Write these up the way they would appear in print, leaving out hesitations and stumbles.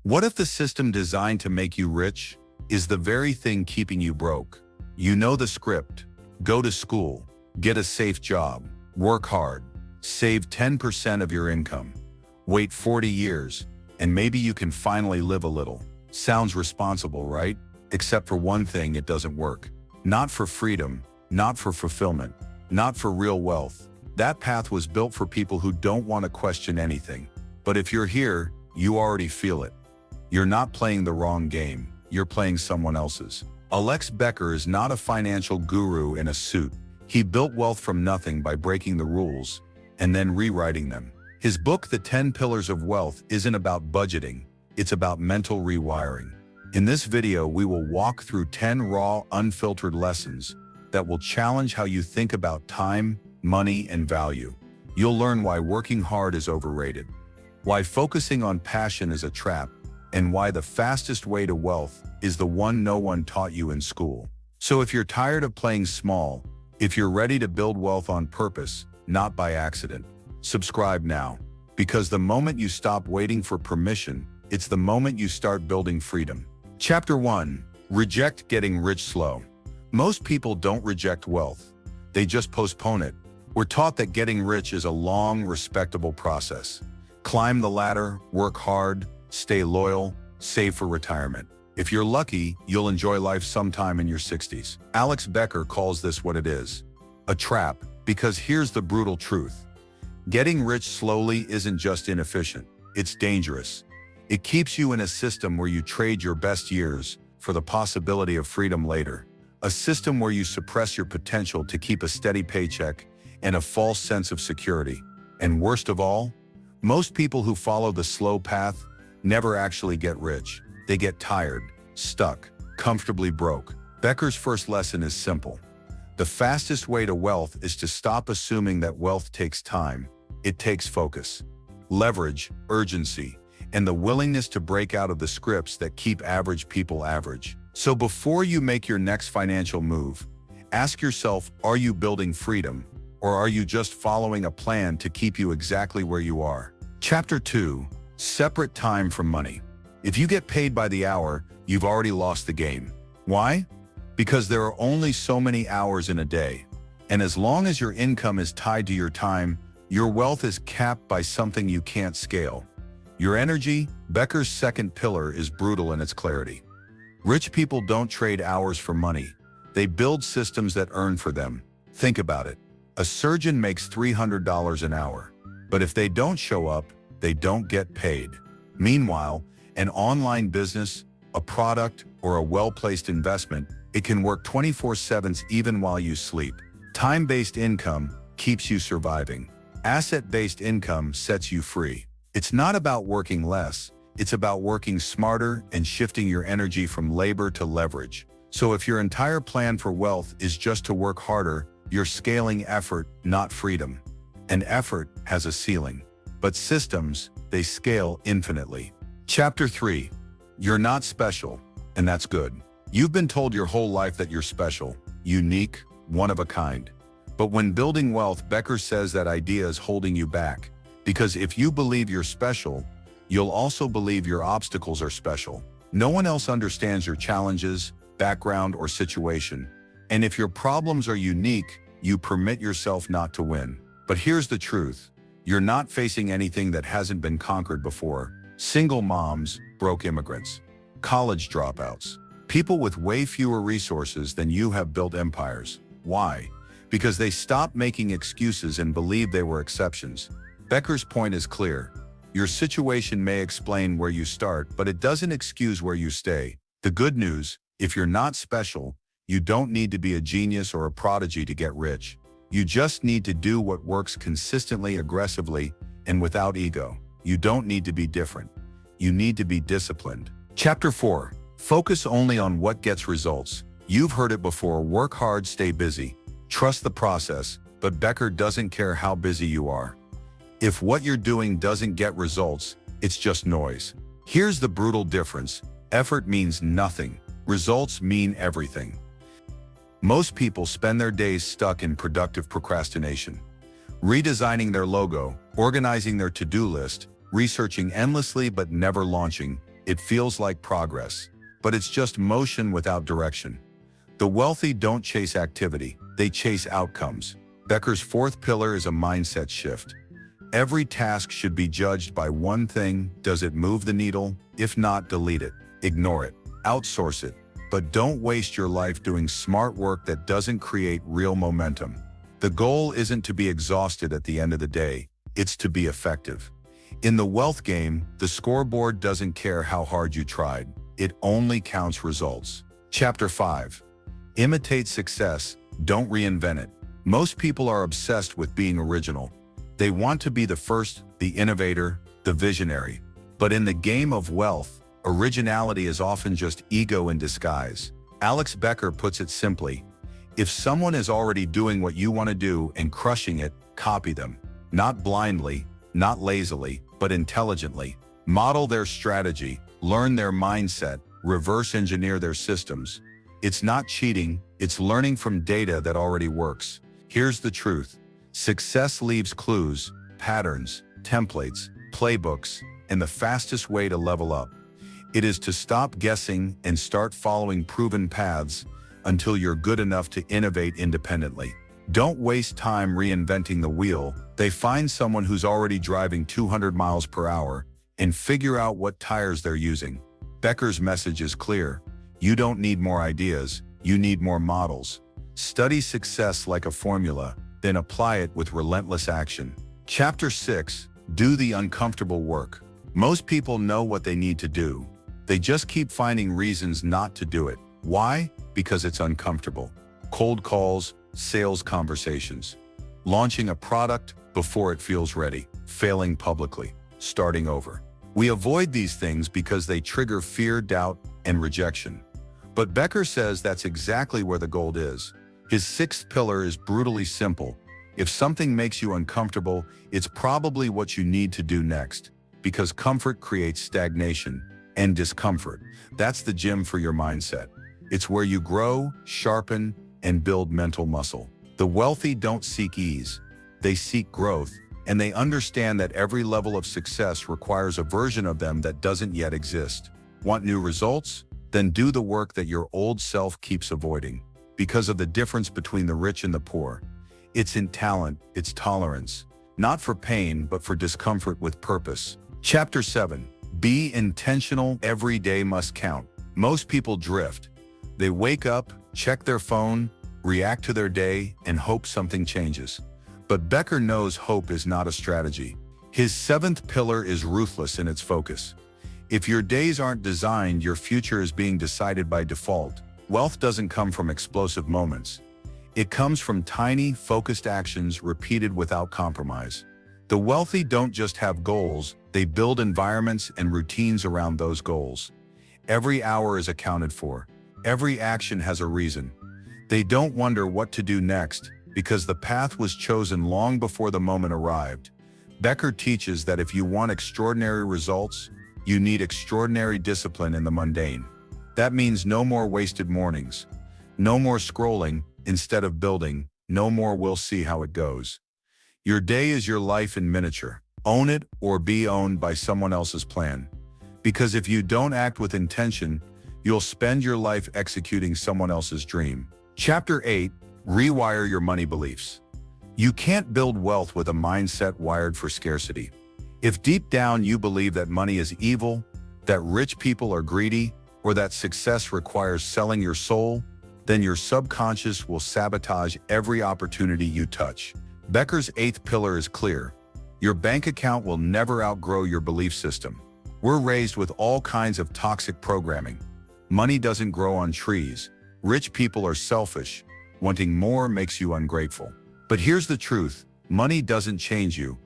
What if the system designed to make you rich is the very thing keeping you broke? You know the script. Go to school, get a safe job, work hard, save 10% of your income, wait 40 years, and maybe you can finally live a little. Sounds responsible, right? Except for one thing, it doesn't work. Not for freedom, not for fulfillment, not for real wealth. That path was built for people who don't want to question anything. But if you're here, you already feel it. You're not playing the wrong game, you're playing someone else's. 𝗪𝗓𝗍𝗶 is not a financial guru in a suit. He built wealth from nothing by breaking the rules and then rewriting them. His book, The 10 Pillars of Wealth, isn't about budgeting, it's about mental rewiring. In this video, we will walk through 10 raw, unfiltered lessons that will challenge how you think about time, money, and value. You'll learn why working hard is overrated, why focusing on passion is a trap, and why the fastest way to wealth is the one no one taught you in school. So if you're tired of playing small, if you're ready to build wealth on purpose, not by accident, subscribe now. Because the moment you stop waiting for permission, it's the moment you start building freedom. Chapter 1. Reject getting rich slow. Most people don't reject wealth. They just postpone it. We're taught that getting rich is a long, respectable process. Climb the ladder, work hard, stay loyal, save for retirement. If you're lucky, you'll enjoy life sometime in your 60s. 𝗪𝗓𝗋 calls this what it is: a trap, because here's the brutal truth. Getting rich slowly isn't just inefficient, it's dangerous. It keeps you in a system where you trade your best years for the possibility of freedom later. A system where you suppress your potential to keep a steady paycheck and a false sense of security. And worst of all, most people who follow the slow path never actually get rich. They get tired, stuck, comfortably broke. Becker's first lesson is simple. The fastest way to wealth is to stop assuming that wealth takes time. It takes focus, leverage, urgency, and the willingness to break out of the scripts that keep average people average. So before you make your next financial move, ask yourself, are you building freedom, or are you just following a plan to keep you exactly where you are? Chapter 2. Separate time from money. If you get paid by the hour, you've already lost the game. Why? Because there are only so many hours in a day. And as long as your income is tied to your time, your wealth is capped by something you can't scale. Your energy. Becker's second pillar is brutal in its clarity. Rich people don't trade hours for money. They build systems that earn for them. Think about it. A surgeon makes $300 an hour. But if they don't show up, they don't get paid. Meanwhile, an online business, a product, or a well-placed investment, it can work 24/7 even while you sleep. Time-based income keeps you surviving. Asset-based income sets you free. It's not about working less, it's about working smarter and shifting your energy from labor to leverage. So if your entire plan for wealth is just to work harder, you're scaling effort, not freedom. And effort has a ceiling. But systems, they scale infinitely. Chapter 3. You're not special, and that's good. You've been told your whole life that you're special, unique, one of a kind. But when building wealth, Becker says that idea is holding you back. Because if you believe you're special, you'll also believe your obstacles are special. No one else understands your challenges, background, or situation. And if your problems are unique, you permit yourself not to win. But here's the truth. You're not facing anything that hasn't been conquered before. Single moms, broke immigrants, college dropouts. People with way fewer resources than you have built empires. Why? Because they stopped making excuses and believed they were exceptions. Becker's point is clear. Your situation may explain where you start, but it doesn't excuse where you stay. The good news, if you're not special, you don't need to be a genius or a prodigy to get rich. You just need to do what works consistently, aggressively, and without ego. You don't need to be different. You need to be disciplined. Chapter 4. Focus only on what gets results. You've heard it before: work hard, stay busy. Trust the process, but Becker doesn't care how busy you are. If what you're doing doesn't get results, it's just noise. Here's the brutal difference. Effort means nothing. Results mean everything. Most people spend their days stuck in productive procrastination, redesigning their logo, organizing their to-do list, researching endlessly but never launching. It feels like progress, but it's just motion without direction. The wealthy don't chase activity, they chase outcomes. Becker's fourth pillar is a mindset shift. Every task should be judged by one thing: does it move the needle? If not, delete it, ignore it, outsource it. But don't waste your life doing smart work that doesn't create real momentum. The goal isn't to be exhausted at the end of the day, it's to be effective. In the wealth game, the scoreboard doesn't care how hard you tried, it only counts results. Chapter 5. Imitate success, don't reinvent it. Most people are obsessed with being original. They want to be the first, the innovator, the visionary. But in the game of wealth, originality is often just ego in disguise. Alex Becker puts it simply: if someone is already doing what you want to do and crushing it, copy them. Not blindly, not lazily, but intelligently. Model their strategy, learn their mindset, reverse engineer their systems. It's not cheating, it's learning from data that already works. Here's the truth: success leaves clues, patterns, templates, playbooks, and the fastest way to level up. It is to stop guessing and start following proven paths until you're good enough to innovate independently. Don't waste time reinventing the wheel. They find someone who's already driving 200 miles per hour and figure out what tires they're using. Becker's message is clear: you don't need more ideas, you need more models. Study success like a formula, then apply it with relentless action. Chapter 6. Do the uncomfortable work. Most people know what they need to do. They just keep finding reasons not to do it. Why? Because it's uncomfortable. Cold calls, sales conversations, launching a product before it feels ready, failing publicly, starting over. We avoid these things because they trigger fear, doubt, and rejection. But Becker says that's exactly where the gold is. His sixth pillar is brutally simple: if something makes you uncomfortable, it's probably what you need to do next, because comfort creates stagnation, and discomfort, that's the gym for your mindset. It's where you grow, sharpen, and build mental muscle. The wealthy don't seek ease, they seek growth, and they understand that every level of success requires a version of them that doesn't yet exist. Want new results? Then do the work that your old self keeps avoiding. Because of the difference between the rich and the poor, it's in talent, it's tolerance. Not for pain, but for discomfort with purpose. Chapter 7. Be intentional. Every day must count. Most people drift. They wake up, check their phone, react to their day, and hope something changes. But Becker knows hope is not a strategy. His seventh pillar is ruthless in its focus. If your days aren't designed, your future is being decided by default. Wealth doesn't come from explosive moments. It comes from tiny, focused actions repeated without compromise. The wealthy don't just have goals, they build environments and routines around those goals. Every hour is accounted for. Every action has a reason. They don't wonder what to do next, because the path was chosen long before the moment arrived. Becker teaches that if you want extraordinary results, you need extraordinary discipline in the mundane. That means no more wasted mornings, no more scrolling instead of building, no more "we'll see how it goes." Your day is your life in miniature. Own it or be owned by someone else's plan. Because if you don't act with intention, you'll spend your life executing someone else's dream. Chapter 8. Rewire your money beliefs. You can't build wealth with a mindset wired for scarcity. If deep down you believe that money is evil, that rich people are greedy, or that success requires selling your soul, then your subconscious will sabotage every opportunity you touch. Becker's eighth pillar is clear: your bank account will never outgrow your belief system. We're raised with all kinds of toxic programming. Money doesn't grow on trees. Rich people are selfish. Wanting more makes you ungrateful. But here's the truth: money doesn't change you.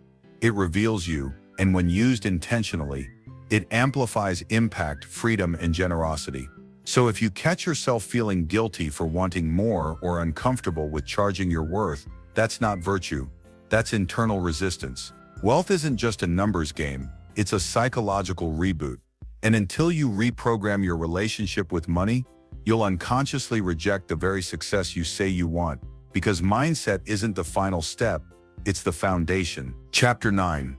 It reveals you, and when used intentionally, it amplifies impact, freedom, and generosity. So if you catch yourself feeling guilty for wanting more or uncomfortable with charging your worth, that's not virtue. That's internal resistance. Wealth isn't just a numbers game, it's a psychological reboot. And until you reprogram your relationship with money, you'll unconsciously reject the very success you say you want, because mindset isn't the final step, it's the foundation. Chapter 9.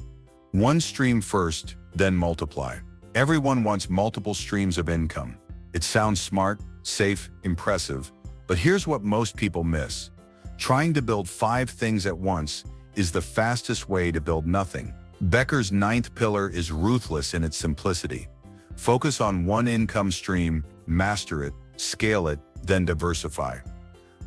One stream first, then multiply. Everyone wants multiple streams of income. It sounds smart, safe, impressive, but here's what most people miss. Trying to build 5 things at once is the fastest way to build nothing. Becker's 9th pillar is ruthless in its simplicity. Focus on one income stream, master it, scale it, then diversify.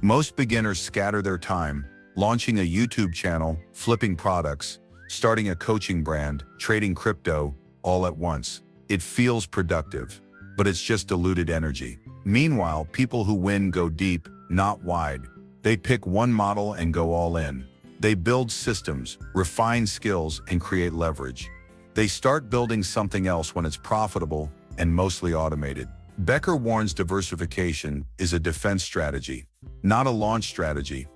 Most beginners scatter their time, launching a YouTube channel, flipping products, starting a coaching brand, trading crypto, all at once. It feels productive, but it's just diluted energy. Meanwhile, people who win go deep, not wide. They pick one model and go all in. They build systems, refine skills, and create leverage. They start building something else when it's profitable and mostly automated. Becker warns diversification is a defense strategy, not a launch strategy.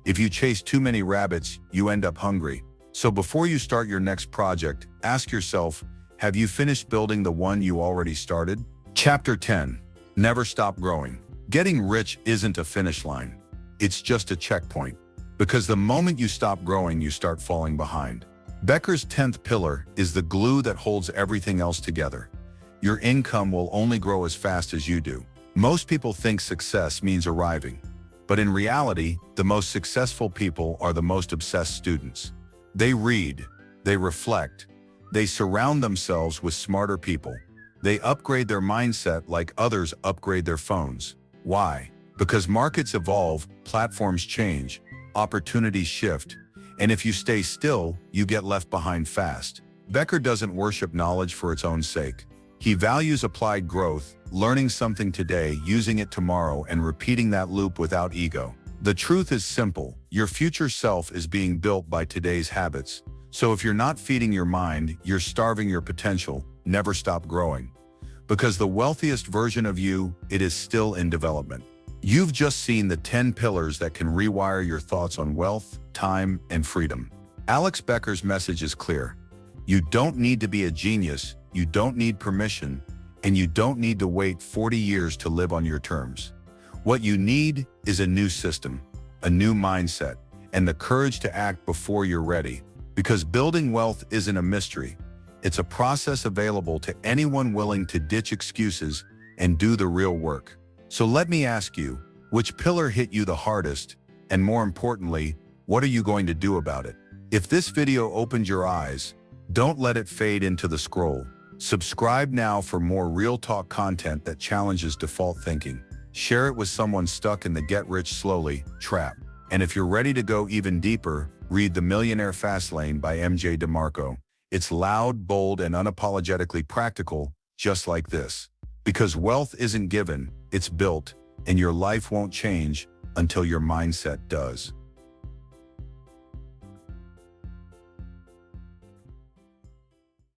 If you chase too many rabbits, you end up hungry. So before you start your next project, ask yourself, have you finished building the one you already started? Chapter 10. Never stop growing. Getting rich isn't a finish line. It's just a checkpoint. Because the moment you stop growing, you start falling behind. Becker's 10th pillar is the glue that holds everything else together. Your income will only grow as fast as you do. Most people think success means arriving. But in reality, the most successful people are the most obsessed students. They read, they reflect, they surround themselves with smarter people. They upgrade their mindset like others upgrade their phones. Why? Because markets evolve, platforms change, opportunities shift, and if you stay still, you get left behind fast. Becker doesn't worship knowledge for its own sake. He values applied growth, learning something today, using it tomorrow, and repeating that loop without ego. The truth is simple. Your future self is being built by today's habits. So if you're not feeding your mind, you're starving your potential. Never stop growing. Because the wealthiest version of you, it is still in development. You've just seen the 10 pillars that can rewire your thoughts on wealth, time, and freedom. Alex Becker's message is clear. You don't need to be a genius, you don't need permission, and you don't need to wait 40 years to live on your terms. What you need is a new system, a new mindset, and the courage to act before you're ready. Because building wealth isn't a mystery. It's a process available to anyone willing to ditch excuses and do the real work. So let me ask you, which pillar hit you the hardest? And more importantly, what are you going to do about it? If this video opened your eyes, don't let it fade into the scroll. Subscribe now for more real talk content that challenges default thinking. Share it with someone stuck in the get rich slowly trap. And if you're ready to go even deeper, read The Millionaire Fast Lane by M.J. DeMarco. It's loud, bold, and unapologetically practical, just like this. Because wealth isn't given, it's built, and your life won't change until your mindset does.